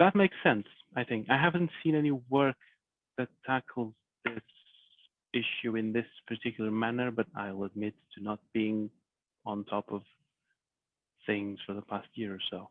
that makes sense, I think. I haven't seen any work that tackles this issue in this particular manner, but I'll admit to not being on top of things for the past year or so.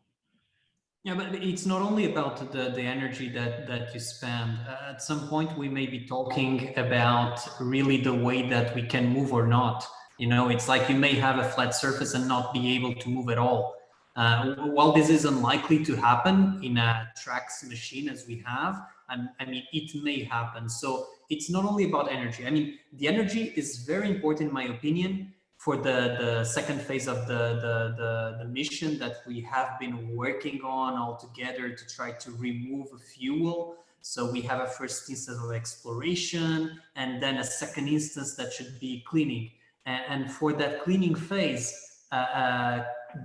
Yeah, but it's not only about the energy that you spend. At some point, we may be talking about really the way that we can move or not. You know, it's like you may have a flat surface and not be able to move at all. While this is unlikely to happen in a tracks machine as we have, I mean, it may happen. So it's not only about energy. I mean, the energy is very important, in my opinion, for the second phase of the mission that we have been working on all together to try to remove fuel. So we have a first instance of exploration and then a second instance that should be cleaning. And for that cleaning phase,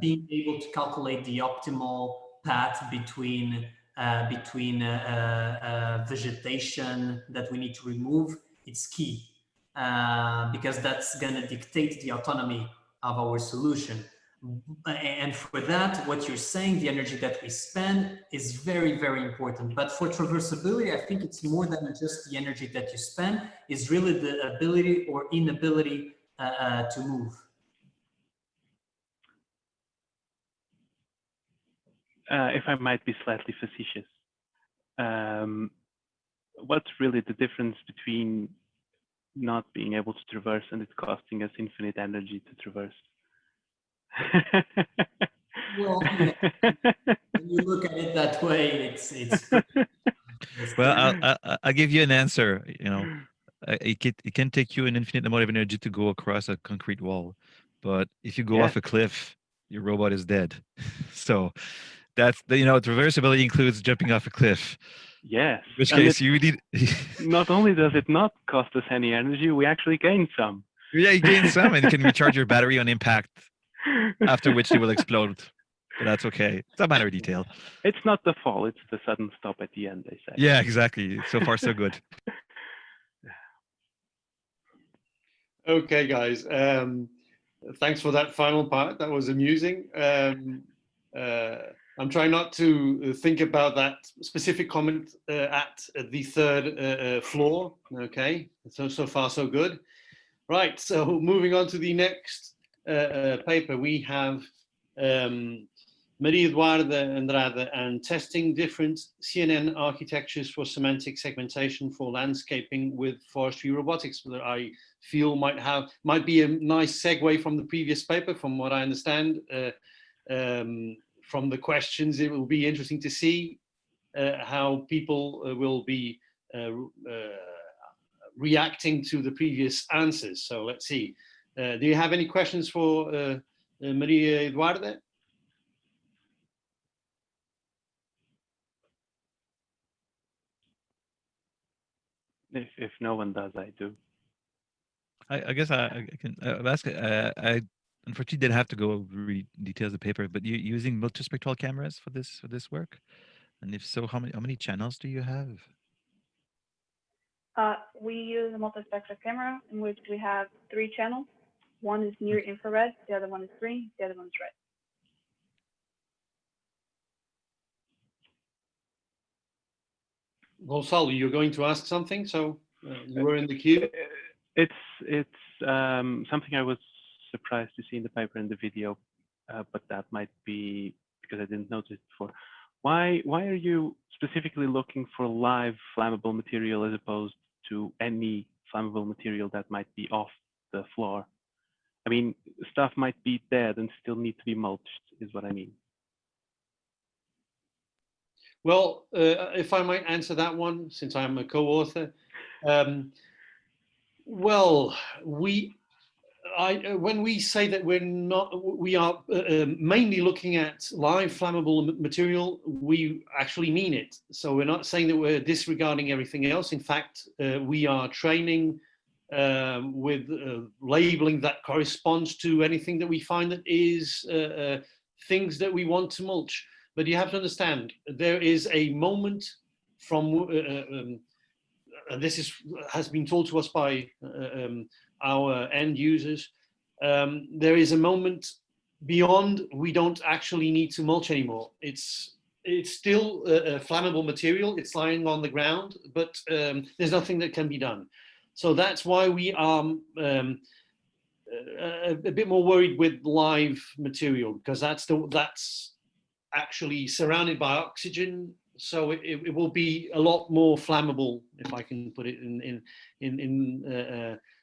being able to calculate the optimal path between vegetation that we need to remove, it's key. Because that's going to dictate the autonomy of our solution. And for that, what you're saying, the energy that we spend is very, very important. But for traversability, I think it's more than just the energy that you spend, is really the ability or inability to move. If I might be slightly facetious, what's really the difference between not being able to traverse and it costing us infinite energy to traverse? Well, yeah, when you look at it that way, it's well, I'll give you an answer. You know, it can take you an infinite amount of energy to go across a concrete wall, but if you go off a cliff, your robot is dead. So that's the, you know, traversability includes jumping off a cliff. Yes. In which case you need. Not only does it not cost us any energy, we actually gain some. Yeah, you gain some, and you can recharge your battery on impact, after which they will explode. But that's okay. It's a minor detail. It's not the fall, it's the sudden stop at the end, they say. Yeah, exactly. So far, so good. Okay, guys. Thanks for that final part. That was amusing. I'm trying not to think about that specific comment at the third floor. Okay, so far so good. Right, so moving on to the next paper, we have Maria Eduarda Andrade and testing different CNN architectures for semantic segmentation for landscaping with forestry robotics, that I feel might be a nice segue from the previous paper. From what I understand from the questions, it will be interesting to see how people will be reacting to the previous answers. So let's see. Do you have any questions for Maria Eduarda? If no one does, I do. I guess I can ask. I unfortunately didn't have to go over details of the paper, but you're using multispectral cameras for this work, and if so, how many channels do you have? We use a multispectral camera in which we have 3 channels. One is near infrared, the other one is green, the other one is red. Gonçalo, you're going to ask something, so you were in the queue. It's something I was surprised to see in the paper and the video, but that might be because I didn't notice it before. Why are you specifically looking for live flammable material as opposed to any flammable material that might be off the floor? I mean, stuff might be dead and still need to be mulched, is what I mean. Well, if I might answer that one, since I'm a co-author. Well, when we say that we are mainly looking at live flammable material, we actually mean it. So we're not saying that we're disregarding everything else. In fact, we are training with labeling that corresponds to anything that we find that is things that we want to mulch. But you have to understand, there is a moment from, and this has been told to us by our end users, there is a moment beyond we don't actually need to mulch anymore. It's it's still a flammable material. It's lying on the ground, but there's nothing that can be done. So that's why we are a bit more worried with live material, because that's actually surrounded by oxygen. So it will be a lot more flammable, if I can put it in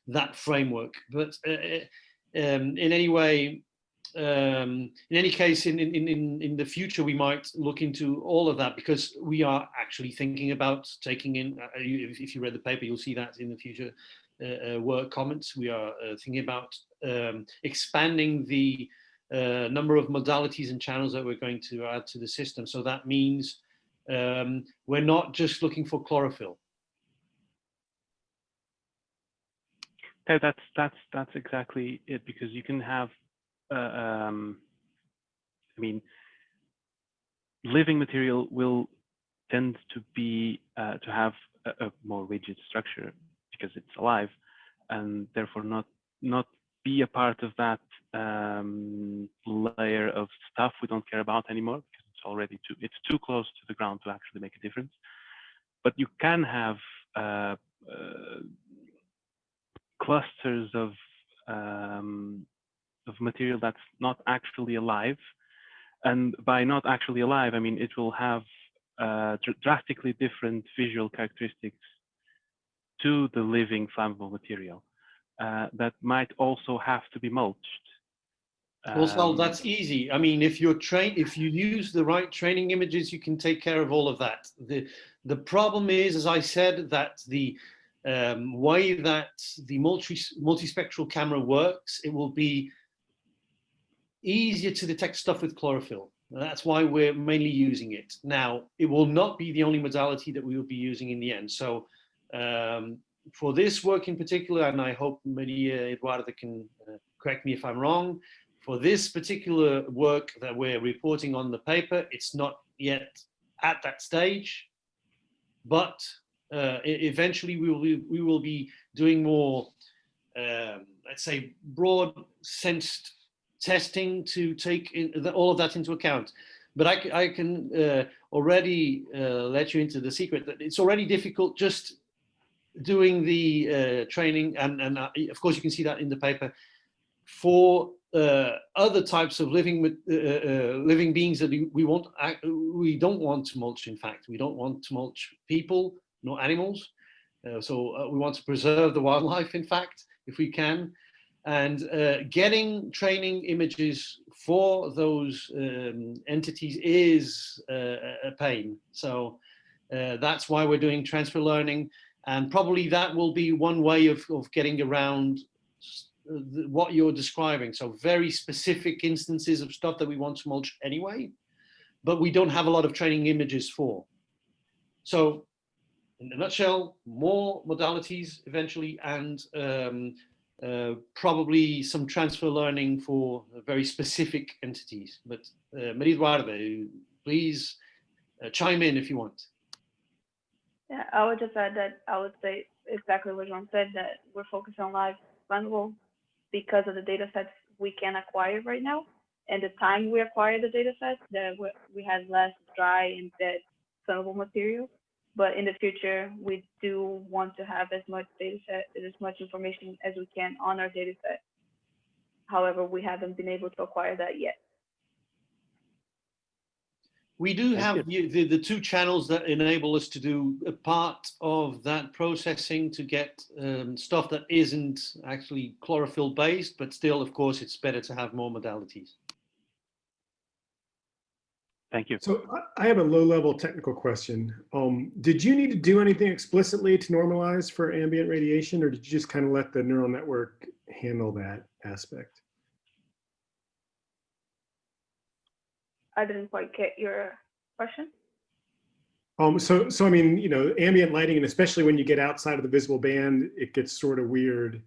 that framework. But in any way, in any case, in the future, we might look into all of that, because we are actually thinking about taking in, if you read the paper, you'll see that in the future work comments, we are thinking about expanding the number of modalities and channels that we're going to add to the system. So that means we're not just looking for chlorophyll. Yeah, that's exactly it, because you can have, I mean, living material will tend to be to have a more rigid structure because it's alive, and therefore not be a part of that layer of stuff we don't care about anymore, because it's too close to the ground to actually make a difference. But you can have clusters of material that's not actually alive, and by not actually alive, I mean it will have drastically different visual characteristics to the living flammable material that might also have to be mulched. Well, that's easy. I mean, if you use the right training images, you can take care of all of that. The problem is, as I said, that the way that the multispectral camera works, it will be easier to detect stuff with chlorophyll. That's why we're mainly using it. Now, it will not be the only modality that we will be using in the end. So for this work in particular, and I hope Maria Eduarda can correct me if I'm wrong, for this particular work that we're reporting on the paper, it's not yet at that stage, but eventually we will be doing more, let's say, broad sensed testing to take all of that into account. But I can already let you into the secret that it's already difficult just doing the training, and of course you can see that in the paper, for other types of living beings that we don't want to mulch. In fact, we don't want to mulch people, nor animals. So we want to preserve the wildlife, in fact, if we can. And getting training images for those entities is a pain. So that's why we're doing transfer learning. And probably that will be one way of getting around what you're describing. So very specific instances of stuff that we want to mulch anyway, but we don't have a lot of training images for. So in a nutshell, more modalities eventually, and probably some transfer learning for very specific entities. But Maria Eduarda, please chime in if you want. Yeah, I would just add that I would say exactly what John said, that we're focused on live flammable because of the data sets we can acquire right now, and the time we acquire the data sets, that we have less dry and dead flammable material. But in the future, we do want to have as much data set, as much information as we can on our data set. However, we haven't been able to acquire that yet. We do have the two channels that enable us to do a part of that processing to get stuff that isn't actually chlorophyll based, but still, of course, it's better to have more modalities. Thank you. So I have a low-level technical question. Did you need to do anything explicitly to normalize for ambient radiation, or did you just kind of let the neural network handle that aspect? I didn't quite get your question. So I mean, you know, ambient lighting, and especially when you get outside of the visible band, it gets sort of weird.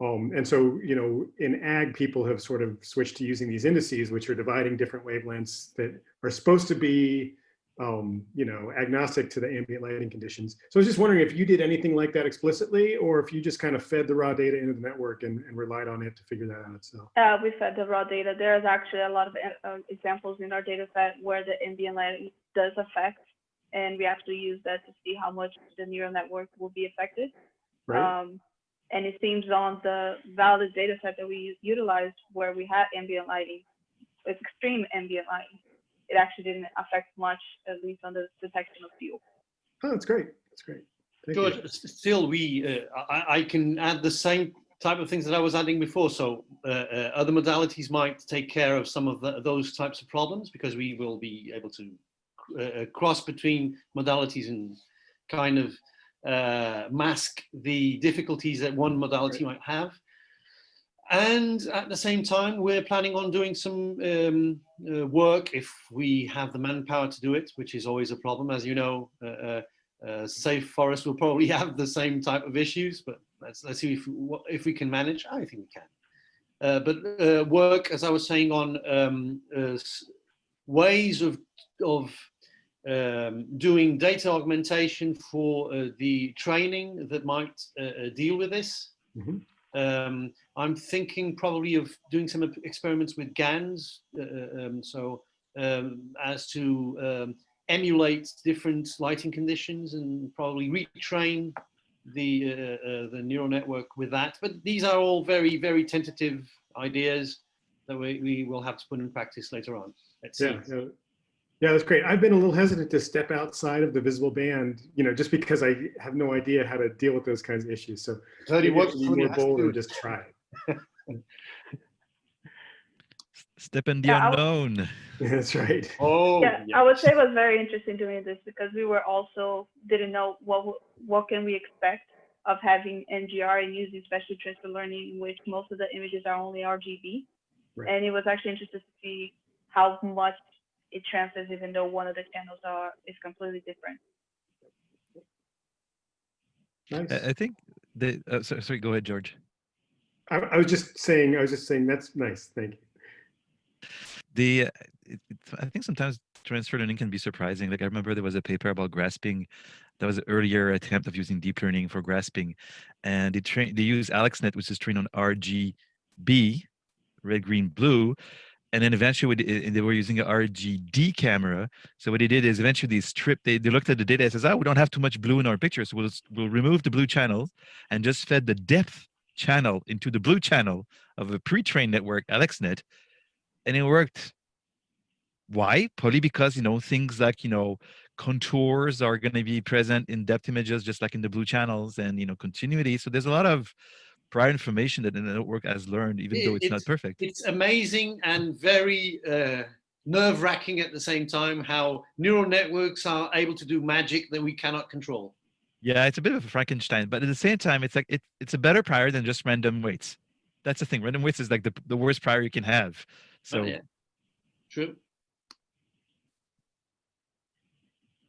And so, you know, in ag, people have sort of switched to using these indices, which are dividing different wavelengths that are supposed to be you know, agnostic to the ambient lighting conditions. So I was just wondering if you did anything like that explicitly, or if you just kind of fed the raw data into the network and relied on it to figure that out. So we fed the raw data. There's actually a lot of examples in our data set where the ambient lighting does affect, and we actually use that to see how much the neural network will be affected. right. And it seems on the valid data set that we utilized where we had ambient lighting, with extreme ambient lighting, it actually didn't affect much, at least on the detection of fuel. Oh, that's great. That's great. Thank you. Good. Still, I can add the same type of things that I was adding before. So other modalities might take care of some of those types of problems, because we will be able to cross between modalities and kind of mask the difficulties that one modality might have. And at the same time, we're planning on doing some work, if we have the manpower to do it, which is always a problem. As you know, Safe Forest will probably have the same type of issues, but let's see if we can manage. I think we can. But work, as I was saying, on ways of doing data augmentation for the training that might deal with this. Mm-hmm. I'm thinking probably of doing some experiments with GANs, as to emulate different lighting conditions and probably retrain the neural network with that. But these are all very, very tentative ideas that we will have to put in practice later on. Let's see. Yeah, that's great. I've been a little hesitant to step outside of the visible band, you know, just because I have no idea how to deal with those kinds of issues. So maybe I should be more bold and just try it. Step in the unknown. That's right. Oh, yeah, I would say it was very interesting doing this, because we were also didn't know what can we expect of having NGR and using special transfer learning, in which most of the images are only RGB. Right. And it was actually interesting to see how much it transfers, even though one of the channels is completely different. Nice. I think sorry, go ahead, George. I was just saying that's nice. Thank you. I think sometimes transfer learning can be surprising. Like I remember there was a paper about grasping. That was an earlier attempt of using deep learning for grasping, and they use AlexNet, which is trained on RGB, red, green, blue. And then eventually they were using an RGD camera. So what they did is eventually they looked at the data and says, oh, we don't have too much blue in our picture. So we'll remove the blue channel and just fed the depth channel into the blue channel of a pre-trained network, AlexNet. And it worked. Why? Probably because, you know, things like, you know, contours are going to be present in depth images, just like in the blue channels, and, you know, continuity. So there's a lot of prior information that the network has learned, even though it's not perfect. It's amazing and very nerve-wracking at the same time how neural networks are able to do magic that we cannot control. Yeah, it's a bit of a Frankenstein, but at the same time, it's like it's a better prior than just random weights. That's the thing. Random weights is like the worst prior you can have. So yeah, true.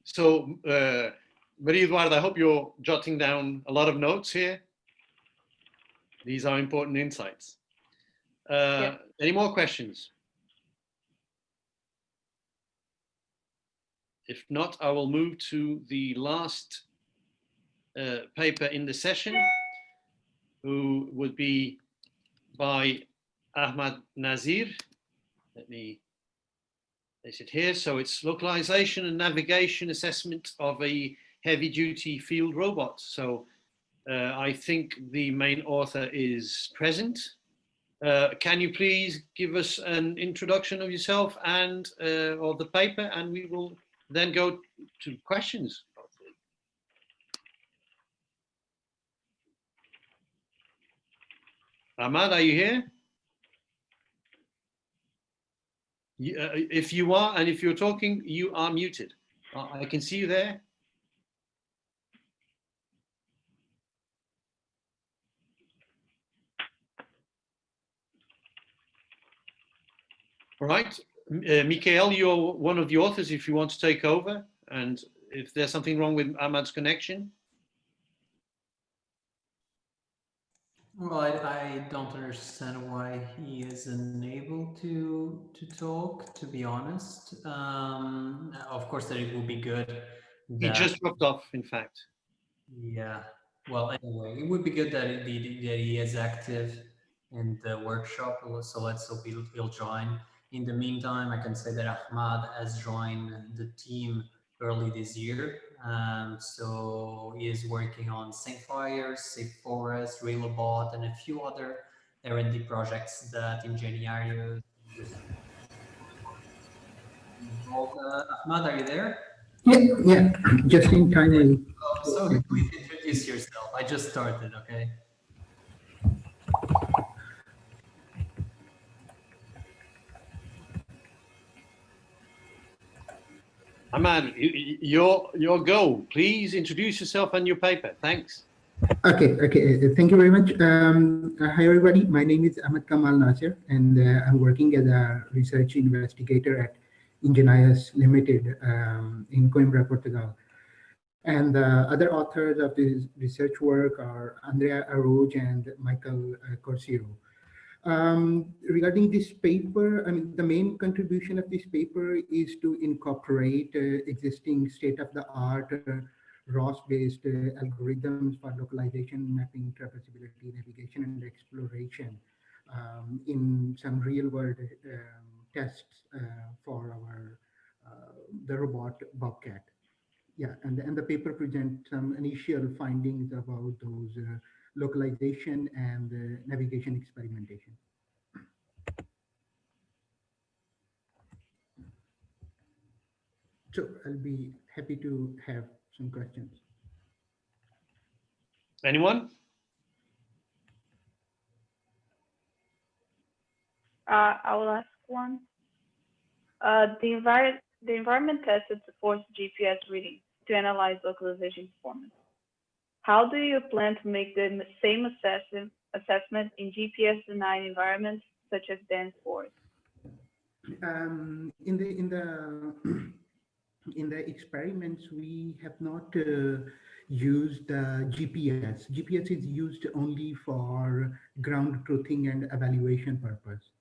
So, Maria Eduarda, I hope you're jotting down a lot of notes here. These are important insights. Yeah. Any more questions? If not, I will move to the last paper in the session, who would be by Ahmad Nazir. Let me place it here. So it's localization and navigation assessment of a heavy-duty field robot. So I think the main author is present. Can you please give us an introduction of yourself and of the paper, and we will then go to questions. Ahmad, are you here? If you are, and if you're talking, you are muted. I can see you there. All right, Michael, you're one of the authors if you want to take over, and if there's something wrong with Ahmad's connection. Well, I don't understand why he is unable to talk, to be honest. Of course, that it will be good. He just dropped off, in fact. Yeah. Well, anyway, it would be good that he is active in the workshop. So let's hope he'll join. In the meantime, I can say that Ahmad has joined the team early this year. So he is working on Safe Fires, Safe Forest, Railbot, and a few other R&D projects that Engineering is involved. Ahmad, are you there? Yeah, just in time. So please introduce yourself. I just started, okay? Ahmad, your go. Please introduce yourself and your paper. Thanks. Okay. Thank you very much. Hi, everybody. My name is Ahmed Kamal Nasir, and I'm working as a research investigator at Ingenious Limited in Coimbra, Portugal. And the other authors of this research work are Andrea Arroge and Michael Corsiro. Regarding this paper, I mean, the main contribution of this paper is to incorporate existing state-of-the-art ROS-based algorithms for localization, mapping, traversability, navigation, and exploration in some real-world tests for our the robot Bobcat. Yeah, and the paper presents some initial findings about those localization and navigation experimentation. So I'll be happy to have some questions. Anyone? I will ask one. The environment tested supports GPS reading to analyze localization performance. How do you plan to make the same assessment in GPS-denied environments such as dense forest? In the experiments, we have not used GPS. GPS is used only for ground truthing and evaluation purpose.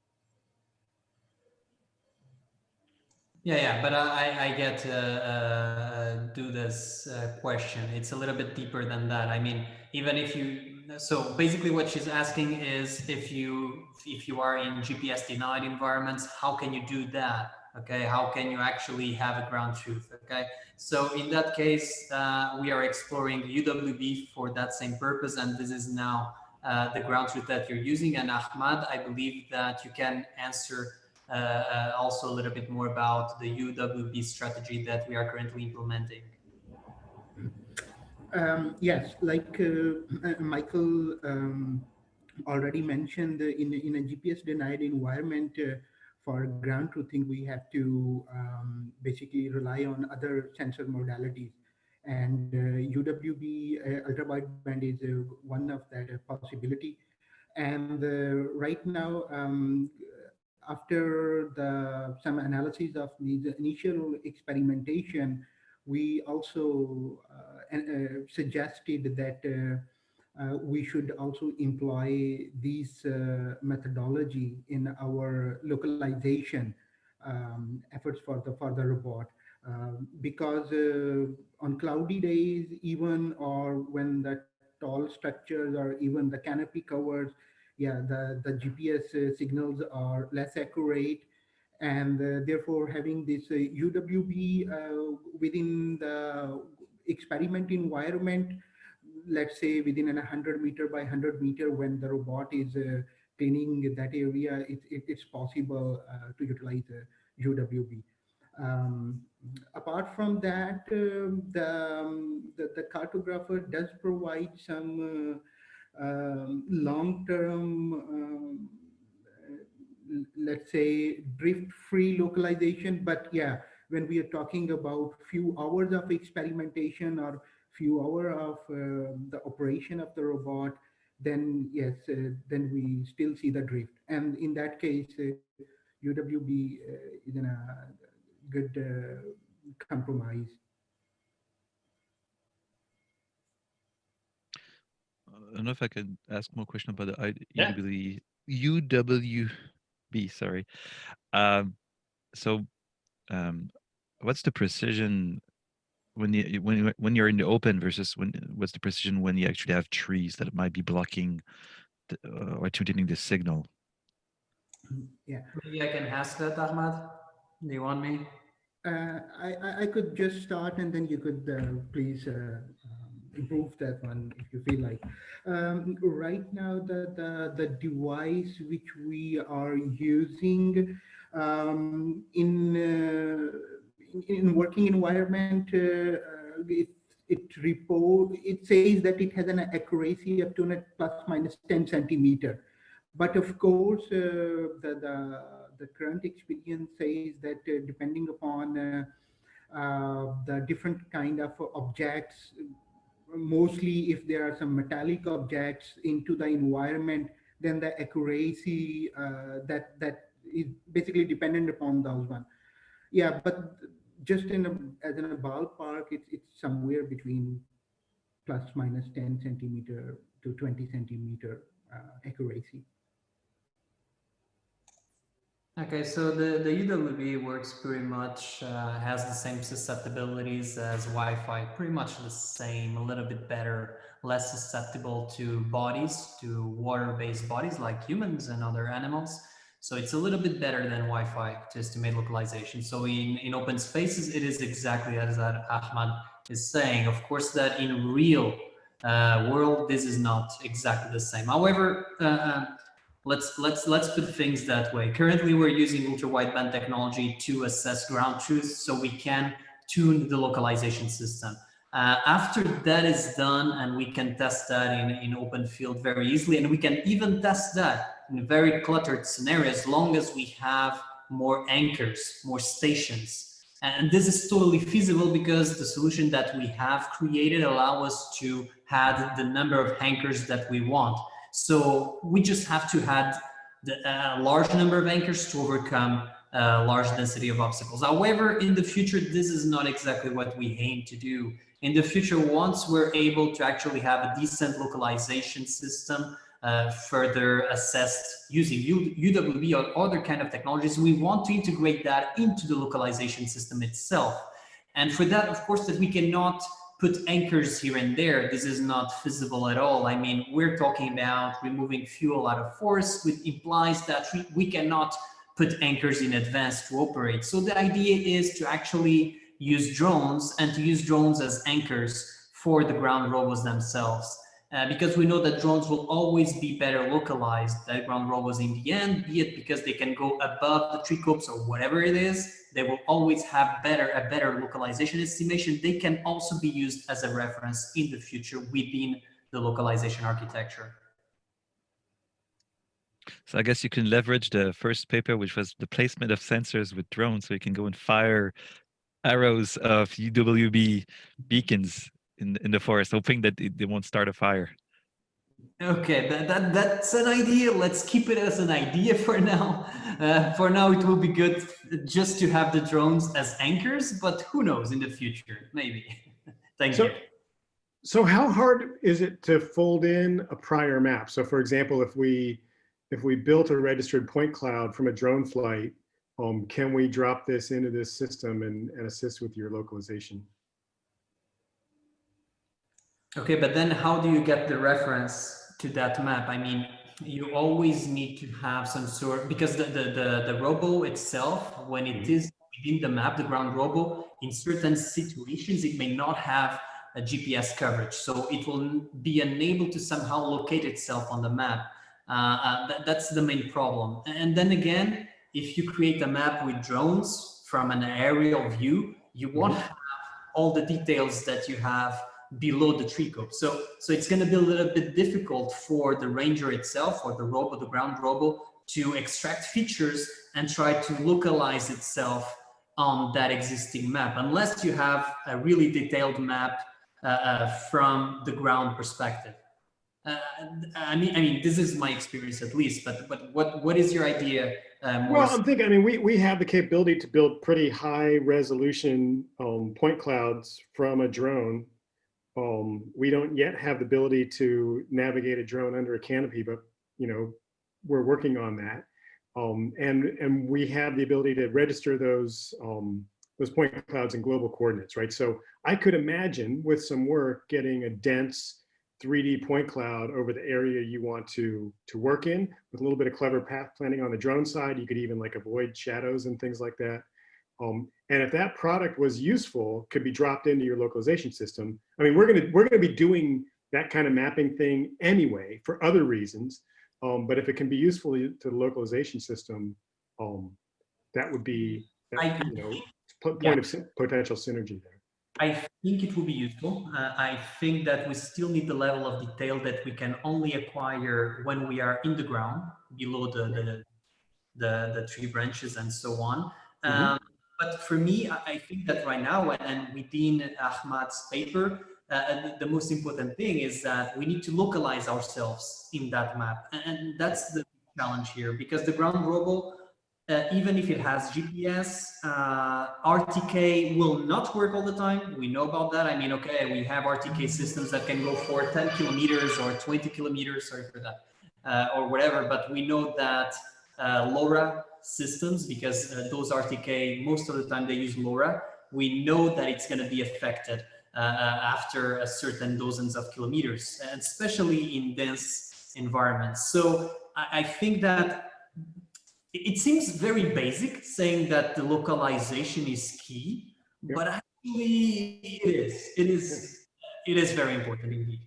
Yeah, but I get to do this question. It's a little bit deeper than that. I mean, even if so basically what she's asking is if you are in GPS denied environments, how can you do that? Okay, how can you actually have a ground truth? Okay, so in that case, we are exploring UWB for that same purpose, and this is now the ground truth that you're using. And Ahmad, I believe that you can answer also a little bit more about the UWB strategy that we are currently implementing. Yes, like Michael already mentioned, in a GPS denied environment, for ground truthing, we have to basically rely on other sensor modalities. And UWB ultra wideband is one of that possibility. And right now, after some analysis of these initial experimentation, we also suggested that we should also employ these methodology in our localization efforts for the robot. Because on cloudy days, even or when the tall structures or even the canopy covers, yeah, the GPS signals are less accurate, and therefore having this UWB within the experiment environment, let's say within a 100 meter by 100 meter, when the robot is cleaning that area, it's possible to utilize UWB. Apart from that, the cartographer does provide some long-term, let's say, drift-free localization. But yeah, when we are talking about few hours of experimentation or few hours of the operation of the robot, then yes, then we still see the drift. And in that case, UWB is in a good compromise. I don't know if I could ask more question about the Yeah. UWB. Sorry. Um, so, what's the precision when you're in the open versus what's the precision when you actually have trees that might be blocking or tuning the signal? Yeah. Maybe I can ask that, Ahmad. Do you want me? I could just start and then you could please improve that one if you feel like. Right now, the device which we are using in working environment, it says that it has an accuracy up to plus minus 10 centimeter. But of course, the current experience says that depending upon the different kind of objects, mostly if there are some metallic objects into the environment, then the accuracy that is basically dependent upon those one. Yeah, but just as in a ballpark, it's somewhere between plus minus 10 centimeter to 20 centimeter accuracy. Okay, so the UWB works pretty much, has the same susceptibilities as Wi-Fi, pretty much the same, a little bit better, less susceptible to bodies, to water-based bodies like humans and other animals. So it's a little bit better than Wi-Fi to estimate localization. So in open spaces, it is exactly as that Ahmad is saying. Of course, that in real world, this is not exactly the same. However, let's put things that way. Currently, we're using ultra-wideband technology to assess ground truth so we can tune the localization system. After that is done, and we can test that in open field very easily, and we can even test that in very cluttered scenarios as long as we have more anchors, more stations. And this is totally feasible because the solution that we have created allows us to add the number of anchors that we want. So we just have to add a large number of anchors to overcome a large density of obstacles. However, in the future, this is not exactly what we aim to do. In the future, once we're able to actually have a decent localization system, further assessed using UWB or other kind of technologies, we want to integrate that into the localization system itself. And for that, of course, that we cannot put anchors here and there. This is not feasible at all. I mean, we're talking about removing fuel out of forests, which implies that we cannot put anchors in advance to operate. So the idea is to actually use drones and to use drones as anchors for the ground robots themselves. Because we know that drones will always be better localized than ground robots in the end, be it because they can go above the tree copes or whatever it is. They will always have a better localization estimation. They can also be used as a reference in the future within the localization architecture. So I guess you can leverage the first paper, which was the placement of sensors with drones, so you can go and fire arrows of UWB beacons in the forest, hoping that they won't start a fire. Okay, that's an idea. Let's keep it as an idea for now. For now, it will be good just to have the drones as anchors, but who knows in the future, maybe. Thank you. So how hard is it to fold in a prior map? So for example, if we built a registered point cloud from a drone flight, can we drop this into this system and assist with your localization? Okay, but then how do you get the reference to that map? I mean, you always need to have some sort, because the robo itself, when it is within the map, the ground robo, in certain situations, it may not have a GPS coverage. So it will be unable to somehow locate itself on the map. That's the main problem. And then again, if you create a map with drones from an aerial view, you won't have all the details that you have below the tree cope. So it's going to be a little bit difficult for the ranger itself or the robo, the ground robo, to extract features and try to localize itself on that existing map, unless you have a really detailed map from the ground perspective. I mean, this is my experience at least, but what is your idea? Well, I'm thinking, I mean, we have the capability to build pretty high resolution point clouds from a drone. We don't yet have the ability to navigate a drone under a canopy, but we're working on that. And we have the ability to register those point clouds in global coordinates, right? So I could imagine with some work getting a dense 3D point cloud over the area you want to work in with a little bit of clever path planning on the drone side. You could even like avoid shadows and things like that. And if that product was useful, could be dropped into your localization system. I mean, we're gonna be doing that kind of mapping thing anyway for other reasons. But if it can be useful to the localization system, that would be point of potential synergy there. I think it will be useful. I think that we still need the level of detail that we can only acquire when we are in the ground, below the tree branches and so on. But for me, I think that right now, and within Ahmad's paper, the most important thing is that we need to localize ourselves in that map. And that's the challenge here, because the ground robot, even if it has GPS, RTK will not work all the time. We know about that. I mean, okay, we have RTK systems that can go for 10 kilometers or 20 kilometers, sorry for that, or whatever. But we know that LoRa systems, because those RTK, most of the time they use LoRa, we know that it's going to be affected after a certain dozens of kilometers, and especially in dense environments. So I think that it seems very basic saying that the localization is key, but actually it is very important indeed.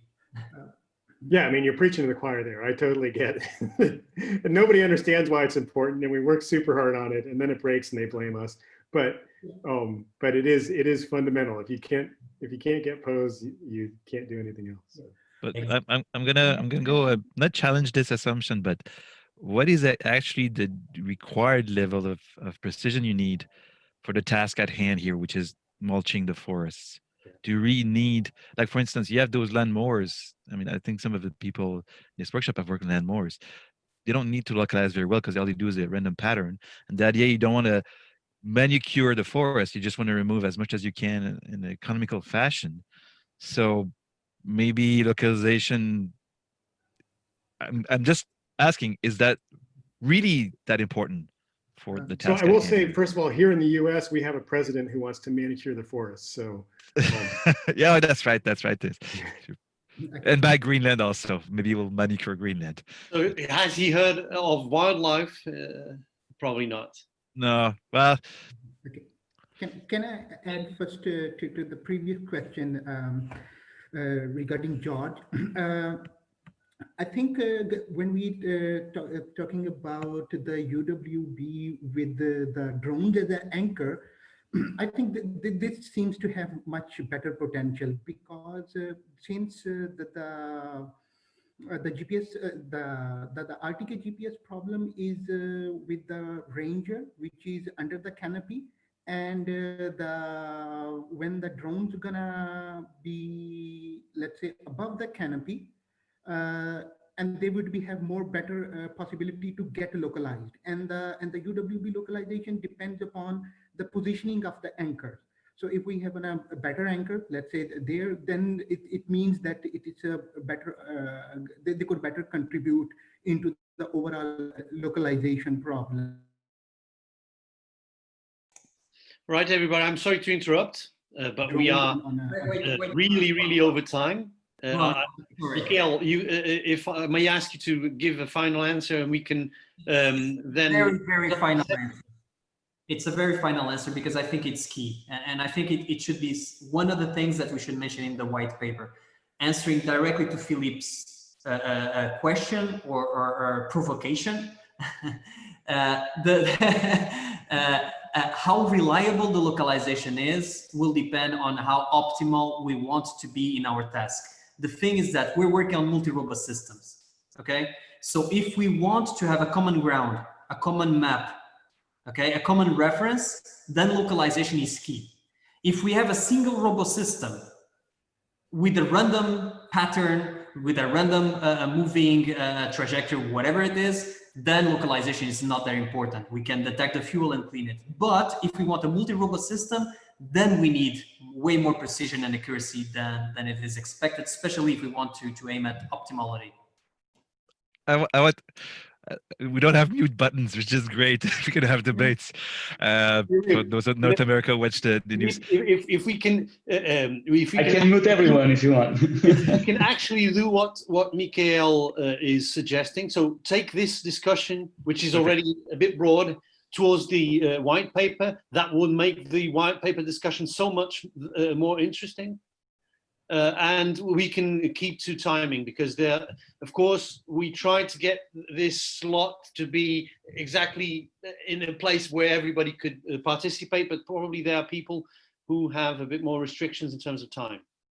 Yeah, I mean, you're preaching to the choir there. I totally get it. And nobody understands why it's important, and we work super hard on it, and then it breaks and they blame us. But it is fundamental. If you can't get pose, you can't do anything else. But I'm gonna go not challenge this assumption, but what is actually the required level of precision you need for the task at hand here, which is mulching the forests? Do you really need, like, for instance, you have those land mowers. I mean, I think some of the people in this workshop have worked on land mowers. They don't need to localize very well because all they do is a random pattern. And the idea, you don't want to manicure the forest. You just want to remove as much as you can in an economical fashion. So maybe localization, I'm just asking, is that really that important for the task? So I will say, first of all, here in the US, we have a president who wants to manicure the forests. So yeah, that's right. And by Greenland also. Maybe we'll manicure Greenland. So has he heard of wildlife? Probably not. No. Well, okay. Can I add first to the previous question regarding George? I think when we talking about the UWB with the drones as an anchor, I think that this seems to have much better potential, because since the GPS, the RTK GPS problem is with the ranger, which is under the canopy, and when the drone's gonna be, let's say, above the canopy, and they would have more better possibility to get localized, and the UWB localization depends upon the positioning of the anchor. So if we have a better anchor, let's say there, then it means that it is a better, they could better contribute into the overall localization problem. Right, everybody, I'm sorry to interrupt, but we are really over time. Miguel, if I may ask you to give a final answer, and we can then... Very final answer. It's a very final answer, because I think it's key. And I think it should be one of the things that we should mention in the white paper. Answering directly to Philippe's question or provocation, how reliable the localization is will depend on how optimal we want to be in our task. The thing is that we're working on multi-robot systems, okay? So if we want to have a common ground, a common map, okay, a common reference, then localization is key. If we have a single robot system with a random pattern, with a random moving trajectory, whatever it is, then localization is not that important. We can detect the fuel and clean it. But if we want a multi-robot system, then we need way more precision and accuracy than it is expected, especially if we want to aim at optimality. I want. We don't have mute buttons, which is great. We can have debates. For those in North America, watch the news. If we can, I can mute everyone if you want. If we can actually do what Michael is suggesting, so take this discussion, which is already a bit broad, towards the white paper, that would make the white paper discussion so much more interesting. And we can keep to timing, because there, of course, we try to get this slot to be exactly in a place where everybody could participate, but probably there are people who have a bit more restrictions in terms of time.